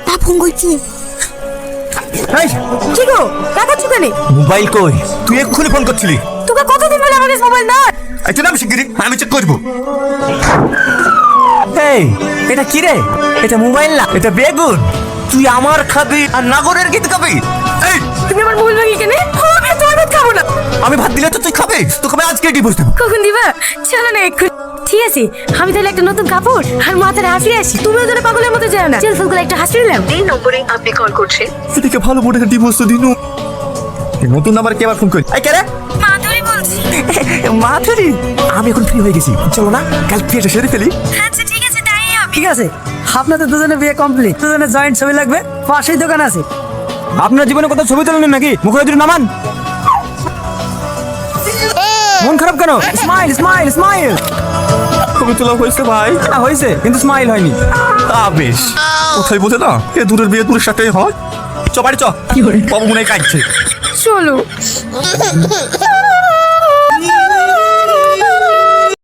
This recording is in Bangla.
না ফোন করছি। কি গো দেখাচ্ছ কেন? মোবাইল কই? তুই এক্ষুনি ফোন করছিলি। তোকে কতদিন বলে আমার কাছে মোবাইল না? আচ্ছা নাম শিগগিরি, আমি চেক করবো। এই এটা কি রে? এটা মোবাইল না, এটা বেগুন। তুই আমার খাবি আর নাগরের গীত খাবি? এই তুমি আমার মোবাইল ভাঙি কেন? আমি তোমার ভাত খাবো না। আমি ভাত দিলে তো তুই খাবে, তোকে আমি আজকে ডিভোর্স দেবো। কখন দিবা? চলো না এক্ষুনি। ঠিক আছে, আমি তাহলে একটা নতুন কাপড় আর মাথার হাসি আসি। তুমিও যেন পাগলের মতো যাও না। চেল ফুলগুলো একটা হাসি দিলাম। এই নম্বরে আপনি কল করছেন। এদিকে ভালো বোর্ডে ডিভোর্স তো দিনু। নতুন নাম্বার কে আবার ফোন করি? এই কে রে? মাধুরী বলছি। মাধুরী, আমি এখন ফ্রি হয়ে গেছি, চলো না কাল বিয়েটা সেরে ফেলি। আচ্ছা ঠিক আছে, তাই হবে। ঠিক আছে, আপনাদের দুজনে বিয়ে কমপ্লিট। দুজনে জয়েন্ট ছবি লাগবে, পাশেই দোকান আছে। আপনার জীবনে কত ছবি তোলেন নাকি? মুখে দুটো নামান। মন খারাপ কেন? Smile smile smile. ছবি তোলা হয়েছে ভাই। না হয়েছে, কিন্তু স্মাইল হয়নি। তা বেশ, কোথায় বলে না এ দূরের বিয়ে দূরের সাথে হয়। চ বাড়ি চ, বাবু মনে হয় কাঁদছে। চলো।